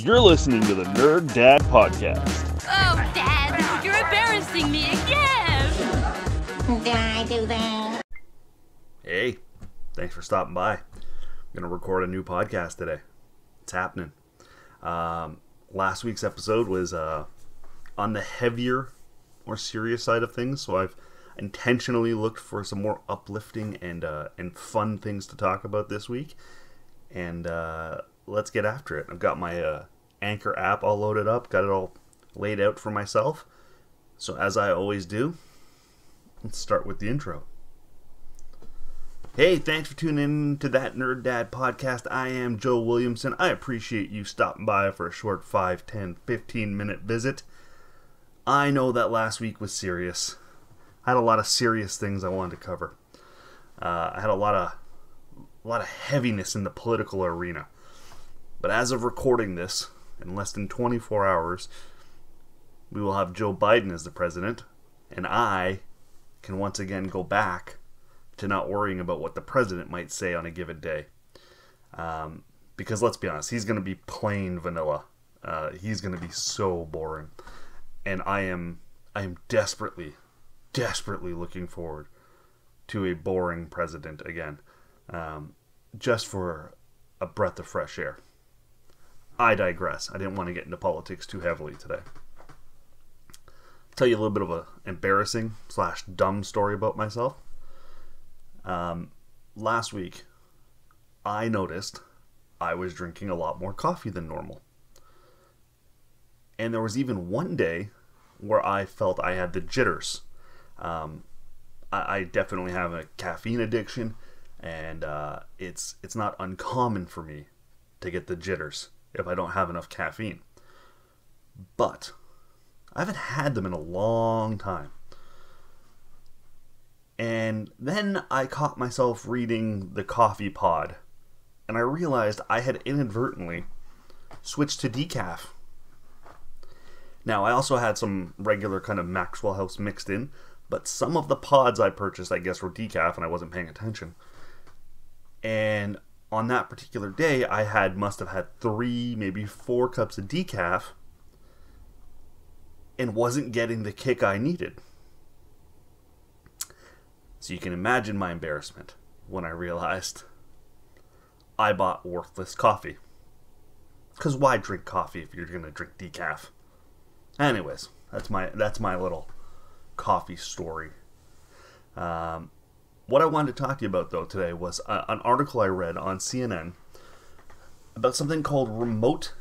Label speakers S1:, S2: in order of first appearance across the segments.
S1: You're listening to the Nerd Dad Podcast.
S2: Oh, Dad, you're embarrassing me again!
S3: Did I do that?
S4: Hey, thanks for stopping by. I'm going to record a new podcast today. It's happening. Last week's episode was on the heavier, more serious side of things, so I've intentionally looked for some more uplifting and fun things to talk about this week. And let's get after it. I've got my Anchor app all loaded up, got it all laid out for myself. So as I always do, let's start with the intro. Hey, thanks for tuning in to that Nerd Dad podcast. I am Joe Williamson. I appreciate you stopping by for a short 5, 10, 15 minute visit. I know that last week was serious. I had a lot of serious things I wanted to cover. I had a lot of heaviness in the political arena. But as of recording this, in less than 24 hours, we will have Joe Biden as the president, and I can once again go back to not worrying about what the president might say on a given day. Because let's be honest, he's going to be plain vanilla. He's going to be so boring. And I am desperately looking forward to a boring president again. Just for a breath of fresh air. I digress. I didn't want to get into politics too heavily today. I'll tell you a little bit of an embarrassing / dumb story about myself. Last week, I noticed I was drinking a lot more coffee than normal. And there was even one day where I felt I had the jitters. I definitely have a caffeine addiction, and it's not uncommon for me to get the jitters if I don't have enough caffeine. But I haven't had them in a long time. And then I caught myself reading the Coffee Pod, and I realized I had inadvertently switched to decaf. Now, I also had some regular kind of Maxwell House mixed in, but some of the pods I purchased, I guess, were decaf, and I wasn't paying attention. And on that particular day, I must have had 3, maybe 4 cups of decaf, and wasn't getting the kick I needed. So you can imagine my embarrassment when I realized I bought worthless coffee. Because why drink coffee if you're going to drink decaf? Anyways, that's my little coffee story. What I wanted to talk to you about, though, today was an article I read on CNN about something called remote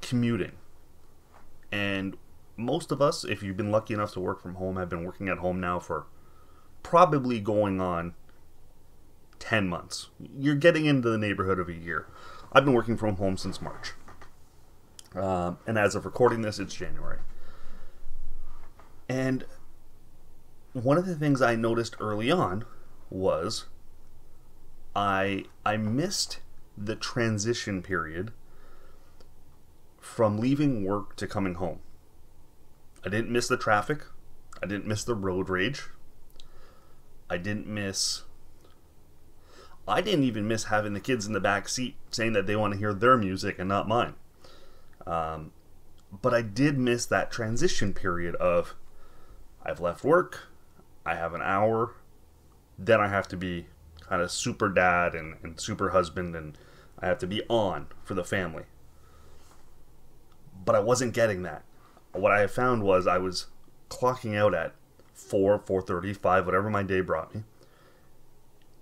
S4: commuting. And most of us, if you've been lucky enough to work from home, have been working at home now for probably going on 10 months. You're getting into the neighborhood of a year. I've been working from home since March. And as of recording this, it's January. And one of the things I noticed early on was I missed the transition period from leaving work to coming home. I didn't miss the traffic. I didn't miss the road rage. I didn't even miss having the kids in the back seat saying that they want to hear their music and not mine. But I did miss that transition period of I've left work, I have an hour, then I have to be kind of super dad and super husband, and I have to be on for the family. But I wasn't getting that. What I found was I was clocking out at 4, 4:30, 5, whatever my day brought me.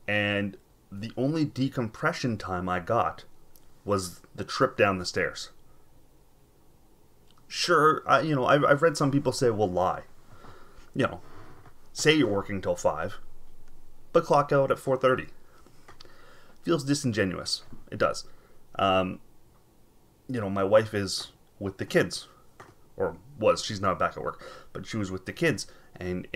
S4: And the only decompression time I got was the trip down the stairs. Sure, I've read some people say, well, lie. Say you're working till 5, but clock out at 4:30. Feels disingenuous. It does. My wife is with the kids. Or was. She's not back at work. But she was with the kids. And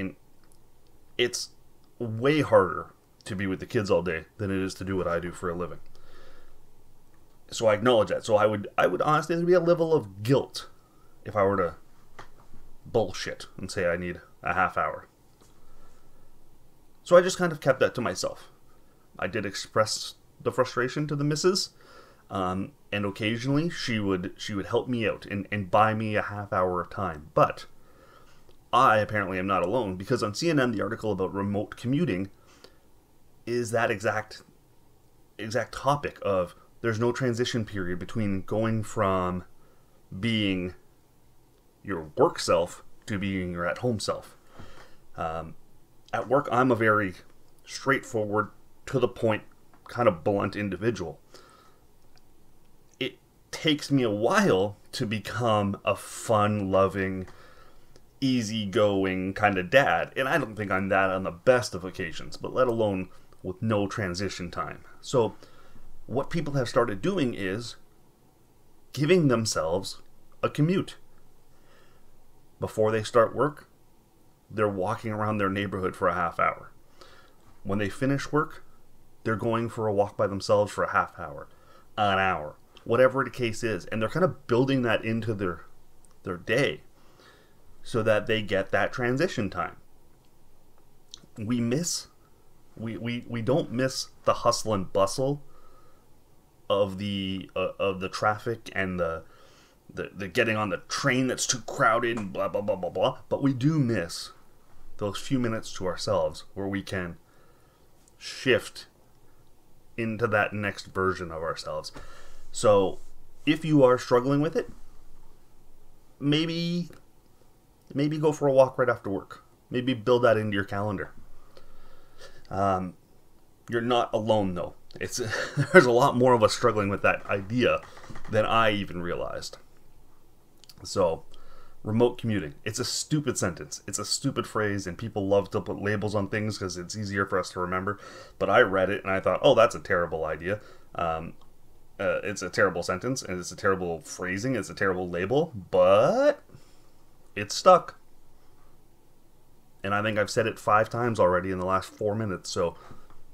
S4: it's way harder to be with the kids all day than it is to do what I do for a living. So I acknowledge that. So I would honestly, there'd be a level of guilt if I were to bullshit and say I need a half hour. So I just kind of kept that to myself. I did express the frustration to the missus. And occasionally she would help me out and buy me a half hour of time. But I apparently am not alone, because on CNN the article about remote commuting is that exact topic of there's no transition period between going from being your work self to being your at-home self. At work, I'm a very straightforward, to the point, kind of blunt individual. It takes me a while to become a fun-loving, easygoing kind of dad, and I don't think I'm that on the best of occasions, but let alone with no transition time. So what people have started doing is giving themselves a commute. Before they start work, they're walking around their neighborhood for a half hour. When they finish work, they're going for a walk by themselves for a half hour, an hour, whatever the case is. And they're kind of building that into their day so that they get that transition time. We don't miss the hustle and bustle of the traffic and the getting on the train that's too crowded and blah blah blah blah blah. But we do miss those few minutes to ourselves where we can shift into that next version of ourselves. So if you are struggling with it, maybe go for a walk right after work. Maybe build that into your calendar. You're not alone though. There's a lot more of us struggling with that idea than I even realized. So, remote commuting. It's a stupid sentence. It's a stupid phrase, and people love to put labels on things because it's easier for us to remember. But I read it and I thought, oh, that's a terrible idea. It's a terrible sentence, and it's a terrible phrasing. It's a terrible label, but it's stuck. And I think I've said it 5 times already in the last 4 minutes, so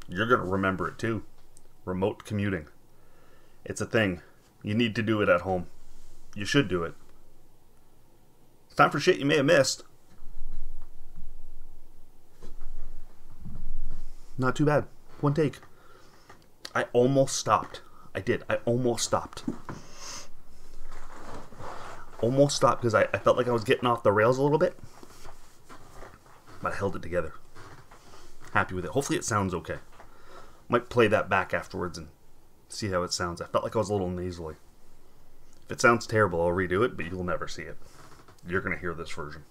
S4: you're going to remember it too. Remote commuting. It's a thing. You need to do it at home. You should do it. It's time for shit you may have missed. Not too bad. One take. I almost stopped. I did. I almost stopped. Almost stopped because I felt like I was getting off the rails a little bit. But I held it together. Happy with it. Hopefully it sounds okay. Might play that back afterwards and see how it sounds. I felt like I was a little nasally. If it sounds terrible, I'll redo it, but you'll never see it. You're going to hear this version.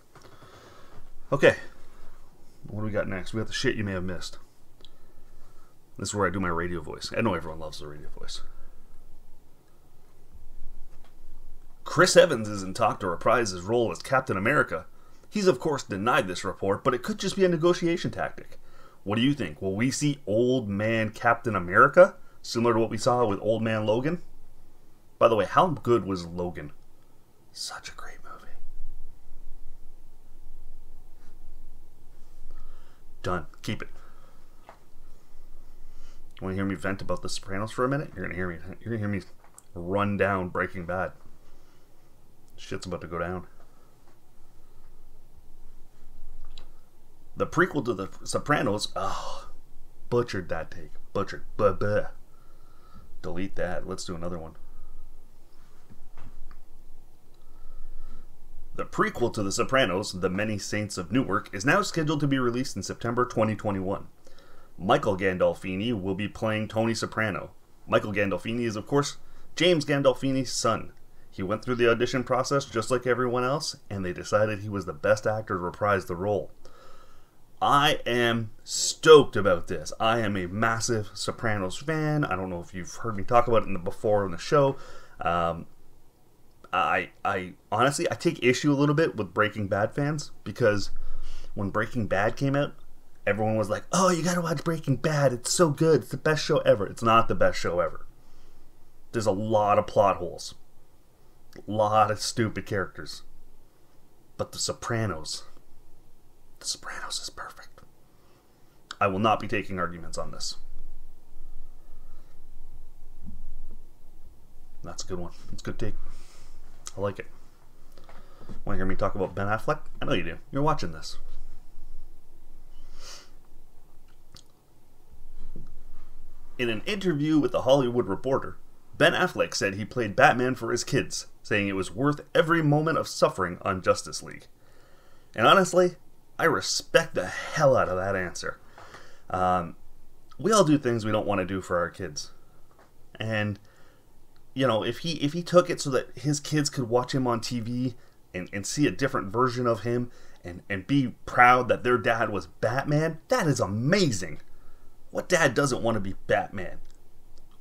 S4: Okay. What do we got next? We got the shit you may have missed. This is where I do my radio voice. I know everyone loves the radio voice. Chris Evans is in talk to reprise his role as Captain America. He's of course denied this report, but it could just be a negotiation tactic. What do you think? Will we see old man Captain America? Similar to what we saw with old man Logan? By the way, how good was Logan? Such a great movie. Done. Keep it. You want to hear me vent about The Sopranos for a minute? You're gonna hear me run down Breaking Bad. Shit's about to go down. The prequel to The Sopranos, butchered that take. Butchered. Buh. Delete that. Let's do another one. The prequel to The Sopranos, The Many Saints of Newark, is now scheduled to be released in September 2021. Michael Gandolfini will be playing Tony Soprano. Michael Gandolfini is, of course, James Gandolfini's son. He went through the audition process just like everyone else, and they decided he was the best actor to reprise the role. I am stoked about this. I am a massive Sopranos fan. I don't know if you've heard me talk about it before in the show. I honestly, I take issue a little bit with Breaking Bad fans, because when Breaking Bad came out, everyone was like, oh, you gotta watch Breaking Bad. It's so good. It's the best show ever. It's not the best show ever. There's a lot of plot holes. A lot of stupid characters. But The Sopranos is perfect. I will not be taking arguments on this. That's a good one. It's a good take. I like it. Want to hear me talk about Ben Affleck? I know you do. You're watching this. In an interview with The Hollywood Reporter, Ben Affleck said he played Batman for his kids, saying it was worth every moment of suffering on Justice League. And honestly, I respect the hell out of that answer. We all do things we don't want to do for our kids. And, you know, if he took it so that his kids could watch him on TV and see a different version of him and be proud that their dad was Batman, that is amazing. What dad doesn't want to be Batman?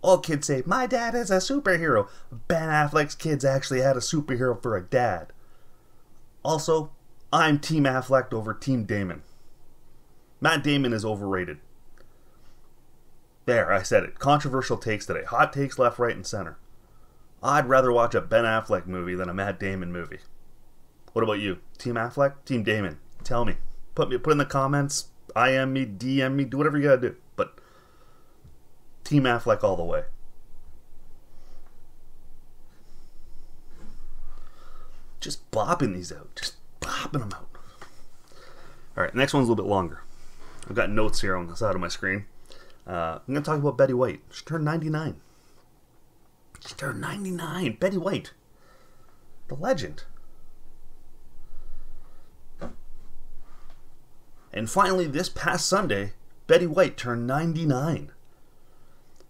S4: All kids say, my dad is a superhero. Ben Affleck's kids actually had a superhero for a dad. Also, I'm Team Affleck over Team Damon. Matt Damon is overrated. There, I said it. Controversial takes today. Hot takes left, right, and center. I'd rather watch a Ben Affleck movie than a Matt Damon movie. What about you? Team Affleck? Team Damon? Tell me. Put in the comments. IM me, DM me, do whatever you gotta do. But Team Affleck all the way. Just bopping these out. Just bopping them out. Alright, next one's a little bit longer. I've got notes here on the side of my screen. I'm going to talk about Betty White. She turned 99. She turned 99. Betty White. The legend. And finally, this past Sunday, Betty White turned 99.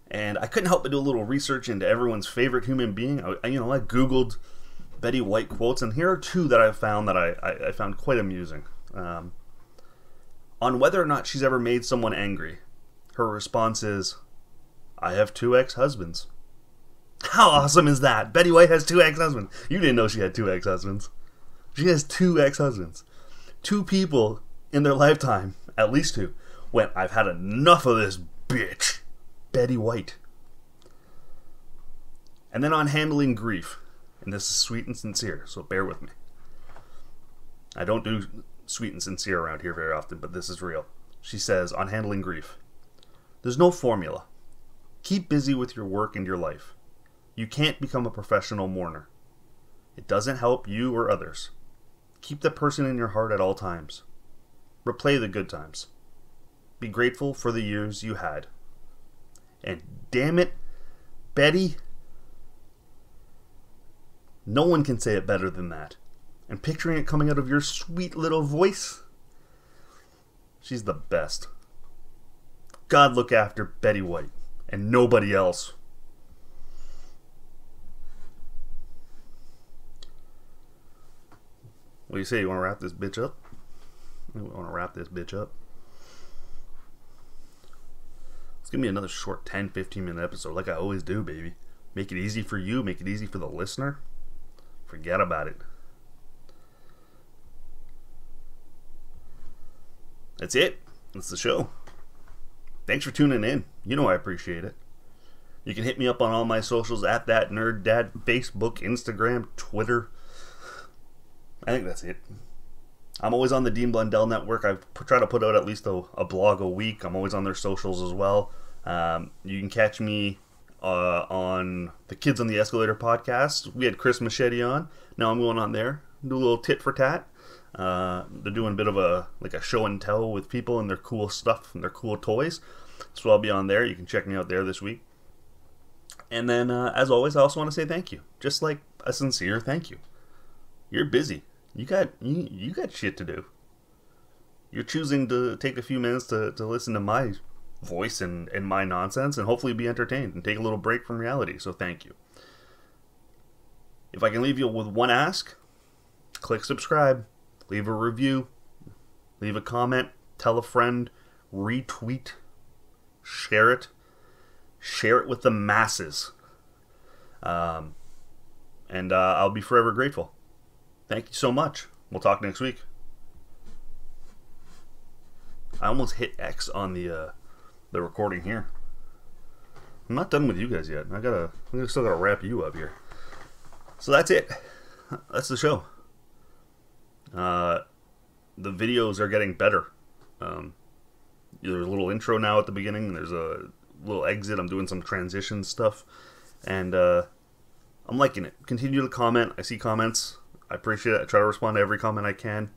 S4: And I couldn't help but do a little research into everyone's favorite human being. I Googled Betty White quotes, and here are two that I found that I found quite amusing. On whether or not she's ever made someone angry, her response is, I have 2 ex-husbands. How awesome is that? Betty White has 2 ex-husbands. You didn't know she had 2 ex-husbands. She has 2 ex-husbands. 2 people in their lifetime, at least 2, went, I've had enough of this bitch. Betty White. And then on handling grief, and this is sweet and sincere, so bear with me. I don't do sweet and sincere around here very often, but this is real. She says, on handling grief, there's no formula. Keep busy with your work and your life. You can't become a professional mourner. It doesn't help you or others. Keep the person in your heart at all times. Replay the good times. Be grateful for the years you had. And damn it, Betty, no one can say it better than that. And picturing it coming out of your sweet little voice, she's the best. God look after Betty White and nobody else. What do you say? You want to wrap this bitch up? We want to wrap this bitch up. It's going to be another short 10-15 minute episode like I always do, baby. Make it easy for you. Make it easy for the listener. Forget about it. That's it. That's the show. Thanks for tuning in. You know I appreciate it. You can hit me up on all my socials at That Nerd Dad, Facebook, Instagram, Twitter. I think that's it. I'm always on the Dean Blundell Network. I try to put out at least a blog a week. I'm always on their socials as well. You can catch me on the Kids on the Escalator podcast. We had Chris Machete on. Now I'm going on there. Do a little tit for tat. They're doing a bit of a show and tell with people and their cool stuff and their cool toys. So I'll be on there. You can check me out there this week. And then, as always, I also want to say thank you. Just like a sincere thank you. You're busy. You got shit to do. You're choosing to take a few minutes to listen to my voice and my nonsense and hopefully be entertained and take a little break from reality. So thank you. If I can leave you with one ask, click subscribe, leave a review, leave a comment, tell a friend, retweet, share it with the masses. And I'll be forever grateful. Thank you so much. We'll talk next week. I almost hit X on the recording here. I'm not done with you guys yet. I still gotta wrap you up here. So that's it. That's the show. The videos are getting better. There's a little intro now at the beginning. There's a little exit. I'm doing some transition stuff, and I'm liking it. Continue to comment. I see comments. I appreciate it. I try to respond to every comment I can.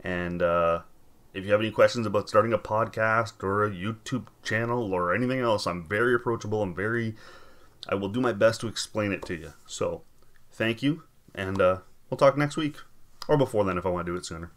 S4: And if you have any questions about starting a podcast or a YouTube channel or anything else, I'm very approachable. I'm very I will do my best to explain it to you. So, thank you, and we'll talk next week. Or before then if I want to do it sooner.